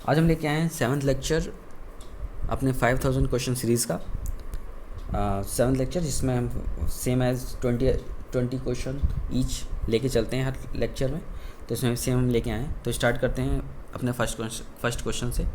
आज हम लेके आए हैं 7th लेक्चर अपने 5000 क्वेश्चन सीरीज़ का 7th लेक्चर, जिसमें हम सेम एज 20 क्वेश्चन ईच लेके चलते हैं हर लेक्चर में। तो इसमें सेम हम लेके आए हैं। तो स्टार्ट करते हैं अपने फर्स्ट क्वेश्चन से।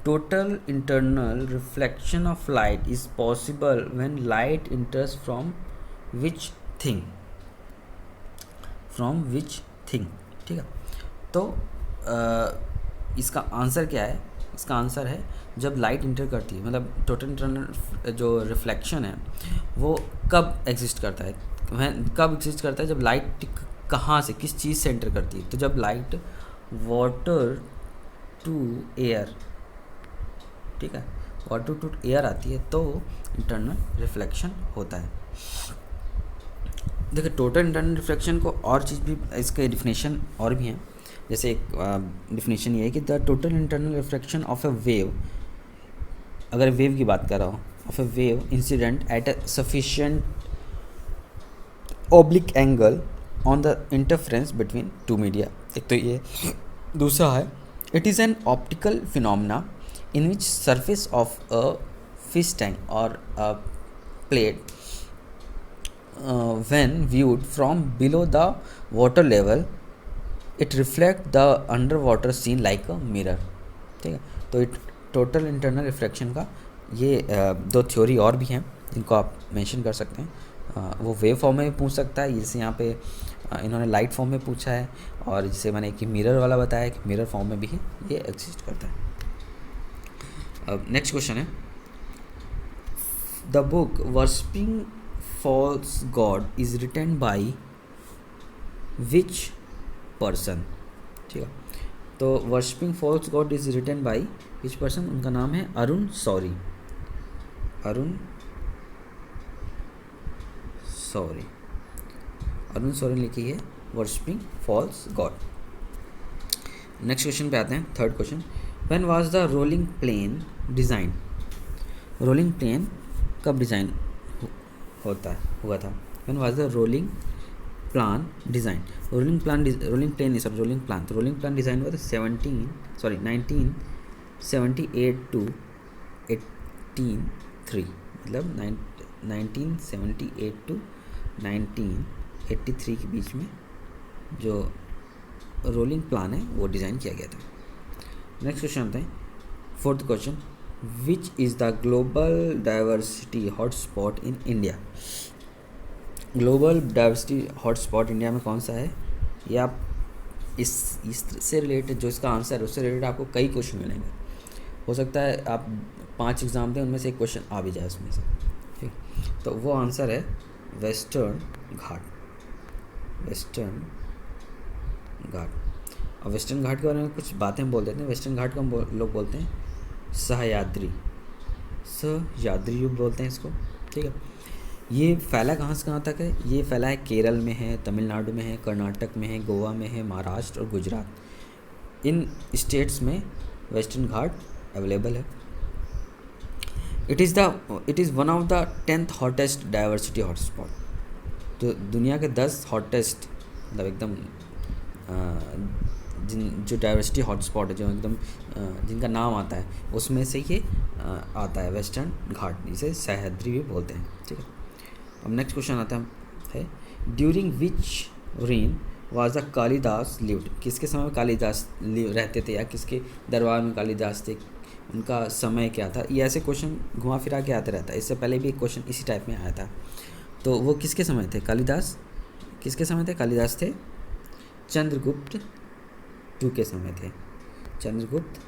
Total internal reflection of light is possible when light इंटर्स from which thing. ठीक है। तो इसका आंसर क्या है? इसका आंसर है जब लाइट इंटर करती है, मतलब टोटल इंटरनल जो रिफ्लेक्शन है वो कब एग्जिस्ट करता है, कब एग्जिस्ट करता है जब लाइट कहाँ से, किस चीज़ से एंटर करती है। तो जब लाइट वाटर टू एयर, ठीक है, वाटर टू एयर आती है तो इंटरनल रिफ्लेक्शन होता है। देखिए, टोटल इंटरनल रिफ्लेक्शन को और चीज़ भी, इसके डिफिनेशन और भी हैं। जैसे एक डिफिनेशन ये है कि the total internal reflection of a wave, अगर वेव की बात कर रहा हूँ, of a wave incident at a sufficient oblique angle on the interference between two media. एक तो ये, दूसरा है it is an optical phenomena in which surface of a fish tank और a plate when viewed from below the water level it reflect the underwater scene like a mirror। ठीक है, तो total internal reflection का ये दो theory और भी हैं जिनको आप मेंशन कर सकते हैं। वो वेव फॉर्म में भी पूछ सकता है, जैसे यहाँ पे इन्होंने लाइट फॉर्म में पूछा है, और जिसे मैंने कि मिरर वाला बताया कि मिरर फॉर्म में भी ये एग्जिस्ट करता है। अब नेक्स्ट क्वेश्चन है, the book worshipping false god is written by which person। ठीक है, तो worshipping false god is written by which person, उनका नाम है अरुण शौरी। अरुण शौरी लिखी है worshipping false god. Next question पे आते हैं, third question. When was the rolling plane design. Rolling plane कब डिज़ाइन हुआ था? When was the rolling plan design. Rolling plan design हुआ था 1978 टू 1883, मतलब 1978 टू 1983 के बीच में जो रोलिंग प्लान है वो डिज़ाइन किया गया था। नेक्स्ट क्वेश्चन आता है, fourth question, which is the global diversity hotspot in India. Global diversity hotspot India में कौन सा है? ये आप इससे रिलेटेड, जो इसका आंसर है उससे रिलेटेड आपको कई क्वेश्चन मिलेंगे। हो सकता है आप 5 एग्ज़ाम दें, उनमें से एक क्वेश्चन आ भी जाए उसमें से। ठीक, तो वो आंसर है वेस्टर्न घाट। और वेस्टर्न घाट के बारे में कुछ बातें हम बोल देते हैं। वेस्टर्न घाट को हम लोग बोलते हैं सह्याद्री युग बोलते हैं इसको। ठीक है, ये फैला कहाँ से कहाँ तक है? ये फैला है केरल में है, तमिलनाडु में है, कर्नाटक में है, गोवा में है, महाराष्ट्र और गुजरात। इन स्टेट्स में वेस्टर्न घाट अवेलेबल है। It is one of the 10th hottest diversity hotspot. तो दुनिया के 10 हॉटेस्ट, मतलब एकदम जो डाइवर्सिटी हॉटस्पॉट है, जो एकदम जिनका नाम आता है, उसमें से ये आता है वेस्टर्न घाट, जिसे सह्याद्री भी बोलते हैं। ठीक है, अब नेक्स्ट क्वेश्चन आता है, during which rain was the Kalidas lived. किसके समय में कालिदास रहते थे, या किसके दरबार में कालिदास थे, उनका समय क्या था? ये ऐसे क्वेश्चन घुमा फिरा के आते रहता है। इससे पहले भी एक क्वेश्चन इसी टाइप में आया था। तो वो किसके समय थे? कालिदास किसके समय थे? कालिदास थे चंद्रगुप्त II के समय थे। चंद्रगुप्त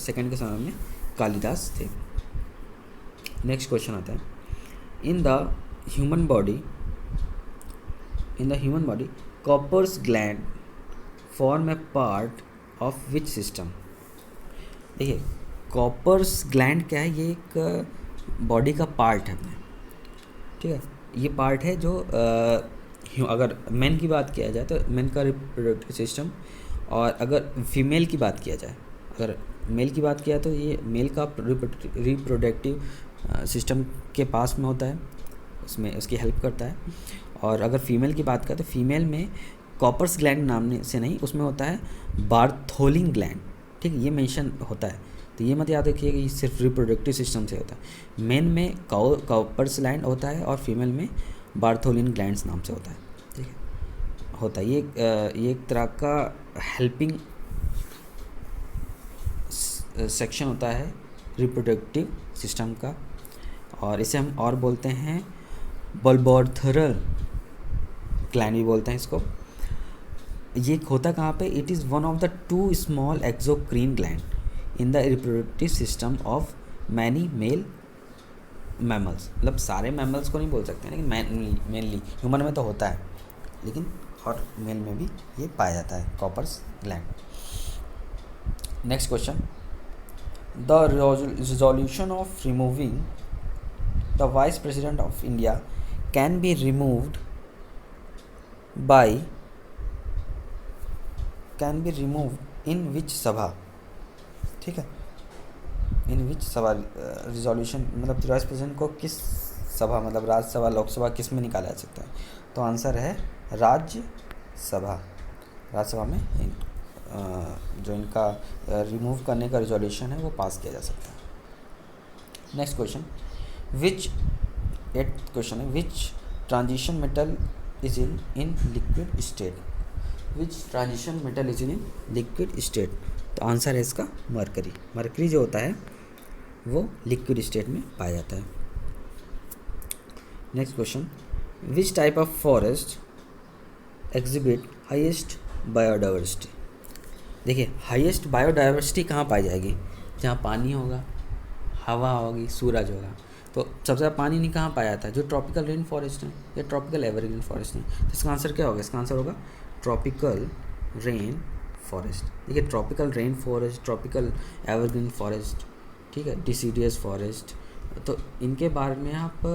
सेकंड के समय में कालिदास थे। नेक्स्ट क्वेश्चन आता है, in the human body Cowper's gland form a part of which system. देखिए, कॉपर्स ग्लैंड क्या है? ये एक बॉडी का पार्ट है अपने। ठीक है, ये पार्ट है जो अगर मेन की बात किया जाए तो मेन का रिप्रोडक्टिव सिस्टम, और अगर फीमेल की बात किया जाए, अगर मेल की बात किया तो ये मेल का रिप्रोडक्टिव सिस्टम के पास में होता है, उसमें उसकी हेल्प करता है। और अगर फीमेल की बात करें तो फीमेल में कॉपर्स ग्लैंड नाम से नहीं, उसमें होता है बार्थोलिन ग्लैंड, ठीक है, ये मेंशन होता है। तो ये मत याद रखिएगा कि सिर्फ रिप्रोडक्टिव सिस्टम से होता है। मेन में कॉपर्स ग्लैंड होता है और फीमेल में बार्थोलिन ग्लैंड्स नाम से होता है, ठीक है, होता है। ये एक तरह का हेल्पिंग सेक्शन होता है रिप्रोडक्टिव सिस्टम का, और इसे हम और बोलते हैं बल्बोर्थरल ग्लैंड भी बोलते हैं इसको। ये होता कहाँ पे? It is one of the 2 small exocrine gland in the reproductive system of many male mammals. मतलब सारे मैमल्स को नहीं बोल सकते, लेकिन मेनली ह्यूमन में तो होता है, लेकिन और मेल में भी ये पाया जाता है Cowper's gland. Next question, the resolution of removing the vice president of India can be removed in which sabha, ठीक है, इन विच सभा रिजोल्यूशन, मतलब वाइस प्रेसिडेंट को किस सभा, मतलब राज्यसभा लोकसभा किस में निकाला जा सकता है? तो आंसर है राज्यसभा। राज्यसभा में जो इनका रिमूव करने का रिजोल्यूशन है वो पास किया जा सकता है। नेक्स्ट क्वेश्चन, एट्थ क्वेश्चन है, विच transition metal is in liquid state? Which transition metal is in liquid state? तो आंसर है इसका मरकरी। मरकरी जो होता है वो लिक्विड स्टेट में पाया जाता है। Next question, which type of forest exhibit highest biodiversity? देखिए, हाईएस्ट बायोडाइवर्सिटी कहाँ पाई जाएगी? जहाँ पानी होगा, हवा होगी, सूरज होगा। तो सबसे ज़्यादा पानी नहीं कहाँ पाया जाता है? जो ट्रॉपिकल रेन फॉरेस्ट है या ट्रॉपिकल एवरग्रीन फॉरेस्ट है। तो इसका आंसर क्या होगा? इसका आंसर होगा ट्रॉपिकल रेन फॉरेस्ट। देखिए, tropical rain forest, tropical evergreen forest, ठीक है, डिसीडियस फॉरेस्ट, तो इनके बारे में आप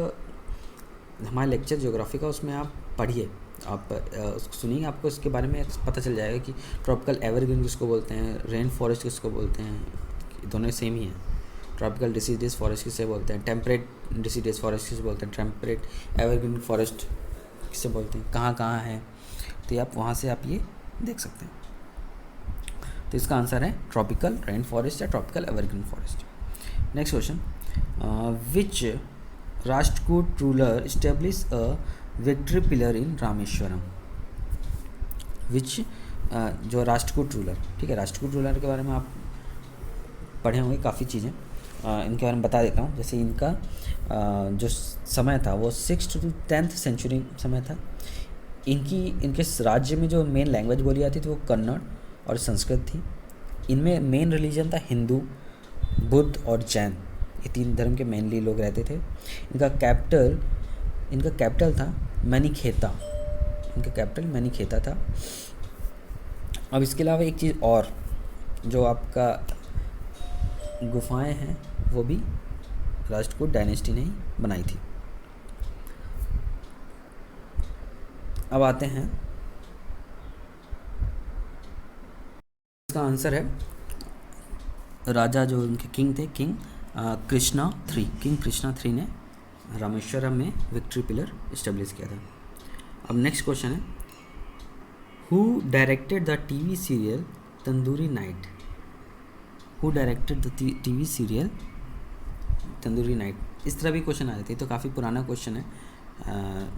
हमारे लेक्चर ज्योग्राफी का उसमें आप पढ़िए, आप उसको सुनिए, आपको इसके बारे में पता चल जाएगा कि ट्रॉपिकल एवरग्रीन किसको बोलते हैं, रेन फॉरेस्ट किसको बोलते हैं, दोनों सेम ही हैं। ट्रॉपिकल डिसीडियस फॉरेस्ट किसे बोलते हैं, टेम्परेट डिसीडियस फॉरेस्ट किसे बोलते हैं, टेम्परेट एवरग्रीन फॉरेस्ट किसे बोलते हैं, कहाँ कहाँ है, तो आप वहाँ से आप ये देख सकते हैं। तो इसका आंसर है ट्रॉपिकल रेन फॉरेस्ट या tropical evergreen forest. Next question, which Rashtrakuta ruler establish a victory pillar in Rameshwaram? Which जो राष्ट्रकूट रूलर, ठीक है, राष्ट्रकूट रूलर के बारे में आप पढ़े होंगे काफ़ी चीज़ें, इनके बारे में बता देता हूँ। जैसे इनका जो समय था वो 6th to 10th सेंचुरी समय था। इनके राज्य में जो मेन लैंग्वेज बोली जाती थी वो कन्नड़ और संस्कृत थी। इनमें मेन रिलीजन था हिंदू, बुद्ध और जैन, ये 3 धर्म के मेनली लोग रहते थे। इनका कैपिटल था मणिखेता, इनका कैपिटल मणिखेता था। अब इसके अलावा एक चीज़ और, जो आपका गुफाएं हैं वो भी राष्ट्रकूट डायनेस्टी ने ही बनाई थी। अब आते हैं, इसका आंसर है राजा जो इनके किंग थे, किंग कृष्णा III ने रामेश्वरम में विक्ट्री पिलर इस्टेब्लिश किया था। अब नेक्स्ट क्वेश्चन है, who directed the TV serial tandoori night? Who directed the TV serial tandoori night? इस तरह भी क्वेश्चन आ जाते हैं, तो काफ़ी पुराना क्वेश्चन है।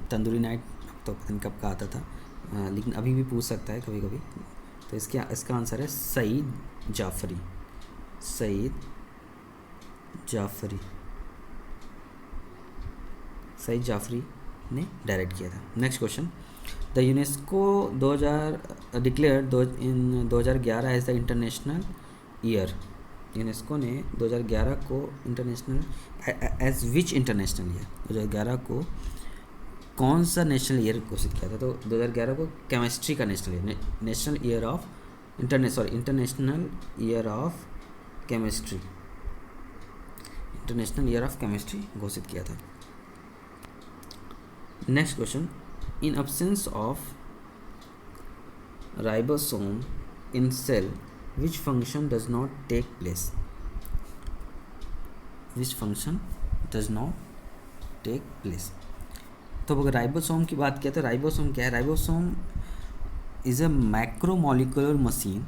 तंदूरी नाइट तो पता नहीं कब का आता था, लेकिन अभी भी पूछ सकता है कभी कभी। तो इसका आंसर है सईद जाफरी। सईद जाफरी ने डायरेक्ट किया था। Next question, the UNESCO 2000 declare in 2011 as the international year. UNESCO ने 2011 को international as which international year, 2011 को कौन सा नेशनल ईयर घोषित किया था? तो 2011 को केमिस्ट्री का इंटरनेशनल ईयर ऑफ केमिस्ट्री घोषित किया था। Next question, in absence of ribosome in cell which function does not take place? तो अगर राइबोसोम की बात किया तो राइबोसोम क्या है? Ribosome is a macromolecular machine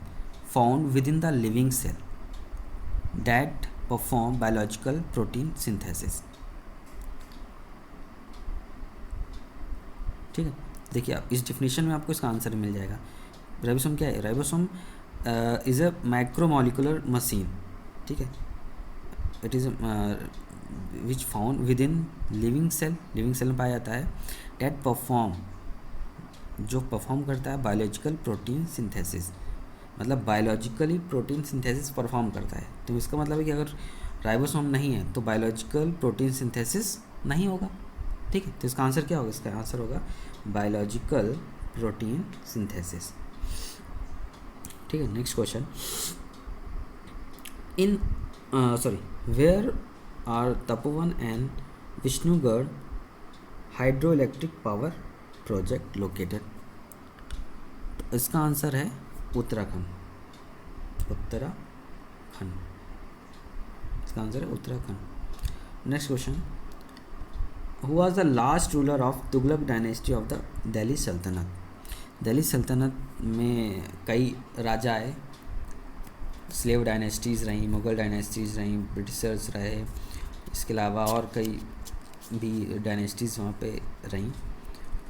found within the living cell that perform biological protein synthesis. ठीक है, देखिए आप इस डिफिनेशन में आपको इसका आंसर मिल जाएगा. राइबोसोम क्या है? Ribosome is a micromolecular machine. ठीक है, it is which found within living cell में पाया जाता है. डेट परफॉर्म, जो परफॉर्म करता है बायोलॉजिकल प्रोटीन सिंथेसिस, मतलब बायोलॉजिकली प्रोटीन सिंथेसिस परफॉर्म करता है. तो इसका मतलब है कि अगर राइबोसोम नहीं है तो बायोलॉजिकल प्रोटीन सिंथेसिस नहीं होगा. ठीक है, तो इसका आंसर क्या होगा? इसका आंसर होगा बायोलॉजिकल प्रोटीन सिंथेसिस. ठीक है, next question. In where are Tapovan and Vishnugad hydro electric power project located? तो इसका आंसर है उत्तराखंड. इसका आंसर है Uttarakhand. Next question. Who was the last ruler of Tughlaq dynasty of the Delhi Sultanate? Delhi सल्तनत में कई राजा आए, स्लेव डायनेस्टीज़ रहीं, मुग़ल डायनेस्टीज़ रहीं, ब्रिटिशर्स रहे, इसके अलावा और कई भी डायनेस्टीज़ वहाँ पे रहीं.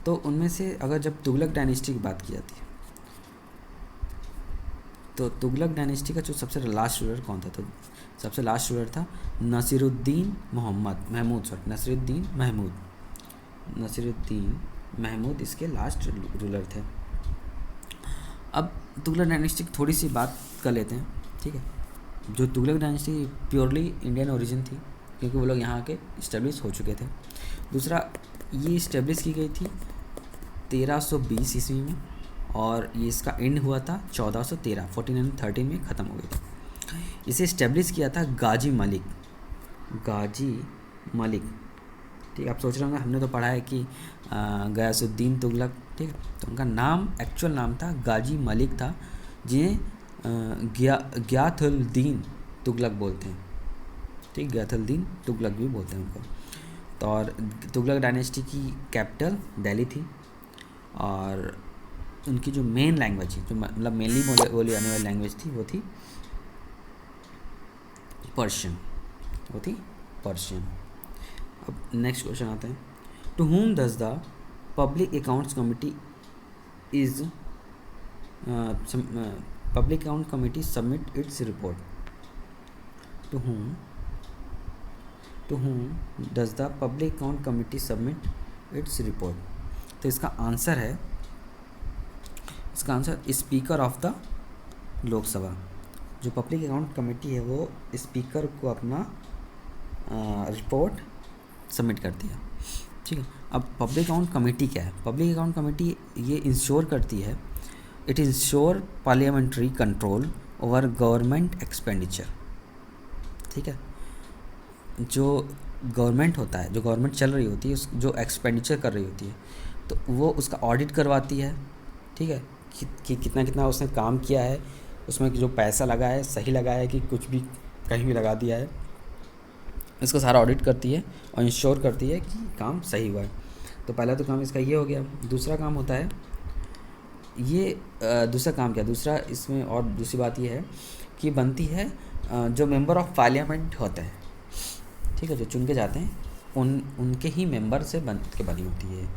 तो उनमें से अगर जब तुगलक डायनेस्टी की बात की जाती है तो तुगलक डायनेस्टी का जो सबसे लास्ट रूलर कौन था? तो सबसे लास्ट रूलर था नसीरुद्दीन महमूद इसके लास्ट रूलर थे. अब तुगलक डायनेस्टी की थोड़ी सी बात कर लेते हैं. ठीक है, जो Tughlaq dynasty purely Indian origin थी क्योंकि वो लोग यहाँ के इस्टेब्लिश हो चुके थे. दूसरा, ये इस्टेब्लिश की गई थी 1320 ईस्वी में और ये इसका एंड हुआ था 1413 में ख़त्म हो गई थी. इसे इस्टेब्लिश किया था गाजी मलिक. ठीक, आप सोच रहे होंगे हमने तो पढ़ा है कि गयासुद्दीन तुगलक. ठीक है, तो उनका नाम, एक्चुअल नाम था गाजी मलिक था, जिन्हें गियाथुद्दीन तुगलक बोलते हैं. ठीक, गियाथुद्दीन तुगलक भी बोलते हैं उनको. तो और तुगलक डायनेस्टी की कैपिटल दिल्ली थी और उनकी जो मेन लैंग्वेज थी, जो मतलब मेनली बोली जाने वाली लैंग्वेज थी, वो थी पर्शियन. अब नेक्स्ट क्वेश्चन आते हैं. To whom does the public accounts committee submit its report? To whom does the public account committee submit its report? तो इसका answer speaker of the Lok Sabha. जो पब्लिक अकाउंट कमेटी है वो स्पीकर को अपना रिपोर्ट सबमिट करती है. ठीक है, अब पब्लिक अकाउंट कमेटी क्या है? पब्लिक अकाउंट कमेटी ये इंश्योर करती है, it ensure parliamentary control over government expenditure. ठीक है, जो गवर्नमेंट होता है, जो गवर्नमेंट चल रही होती है, जो एक्सपेंडिचर कर रही होती है, तो वो उसका ऑडिट करवाती है. ठीक है, कि कितना उसने काम किया है, उसमें जो पैसा लगा है सही लगा है कि कुछ भी कहीं भी लगा दिया है, इसका सारा ऑडिट करती है और इंश्योर करती है कि काम सही हुआ है. तो पहला तो काम इसका ये हो गया. दूसरा काम होता है दूसरा काम क्या? दूसरा इसमें और दूसरी बात ये है कि बनती है जो मेंबर ऑफ पार्लियामेंट होते हैं, ठीक है, जो चुन के जाते हैं, उनके ही मेंबर से बनी होती है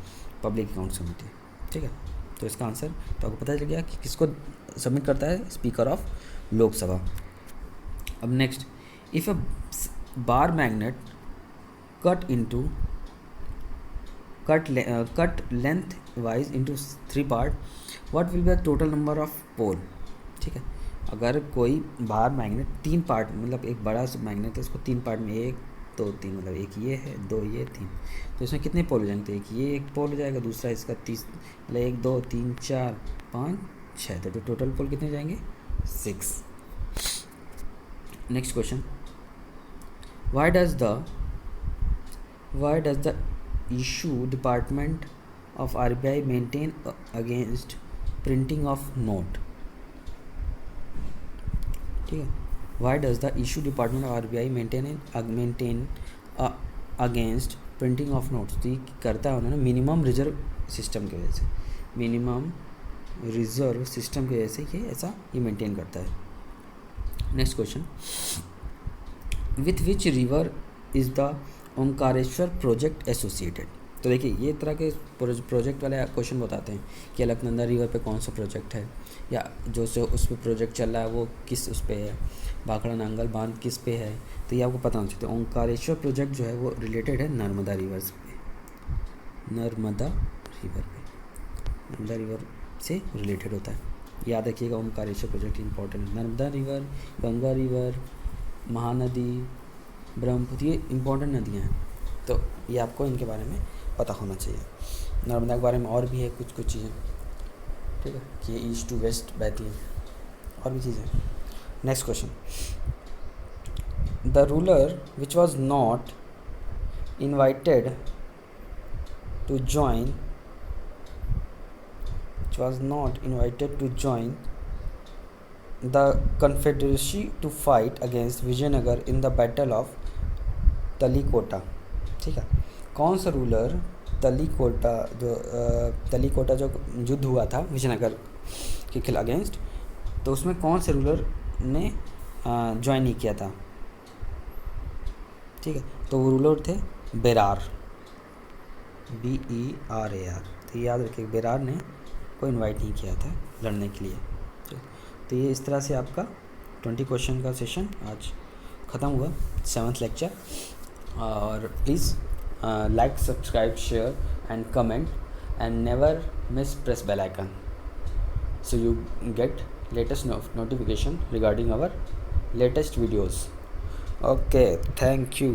पब्लिक अकाउंट्स कमेटी. ठीक है, तो इसका आंसर तो आपको पता चल गया कि किसको सबमिट करता है, स्पीकर ऑफ लोकसभा. अब next, if a bar magnet cut lengthwise into 3 part, what will be the total number of pole? ठीक है, अगर कोई बार मैग्नेट 3 पार्ट, मतलब एक बड़ा सा मैग्नेट है, उसको 3 पार्ट में 1 2 3, मतलब एक ये है, 2 ये 3, तो इसमें कितने पोल हो जाएंगे? तो एक पोल हो जाएगा, दूसरा इसका 30, मतलब 1 2 3 4 5 6, तो टोटल पोल कितने जाएंगे? 6. Next question. Why does the issue department of RBI maintain against printing of note? ठीक है, why does the issue department of RBI maintain against printing of notes? तो ये करता है उन्होंने मिनिमम रिजर्व सिस्टम की वजह से. मिनिमम रिजर्व सिस्टम की वजह से ये ऐसा ये मेंटेन करता है। Next question, with which river is the Omkareshwar project associated. तो देखिए ये तरह के प्रोजेक्ट वाले क्वेश्चन बताते हैं कि अलकनंदा रिवर पे कौन सा प्रोजेक्ट है, या जो से उस पर प्रोजेक्ट चल रहा है वो किस उस पे है, भाखड़ा नांगल बांध किस पे है, तो ये आपको पता होना चाहिए। ओंकारेश्वर प्रोजेक्ट जो है वो रिलेटेड है नर्मदा रिवर पे, नर्मदा रिवर से रिलेटेड होता है। याद रखिएगा ओंकारेश्वर प्रोजेक्ट इंपॉर्टेंट है। नर्मदा रिवर, गंगा रिवर, महानदी, ब्रह्मपुत्र, ये इंपॉर्टेंट नदियाँ हैं, तो ये आपको इनके बारे में पता होना चाहिए। नर्मदा के बारे में और भी है कुछ चीज़ें, ठीक है, कि ये ईस्ट टू वेस्ट बहती है, और भी चीज़ें। Next question, the ruler which was not invited to join the confederacy to fight against Vijayanagara in the battle of Talikota. ठीक है, कौन सा रूलर तलीकोटा जो युद्ध हुआ था विजयनगर के खिलाफ अगेंस्ट, तो उसमें कौन से रूलर ने ज्वाइन नहीं किया था। ठीक है, तो वो रूलर थे बेरार, BERAR। तो याद रखिए बेरार ने को इनवाइट नहीं किया था लड़ने के लिए। तो ये इस तरह से आपका 20 क्वेश्चन का सेशन आज ख़त्म हुआ, 7th लेक्चर। और please like, subscribe, share and comment and never miss press bell icon so you get latest notification regarding our latest videos. Okay, thank you.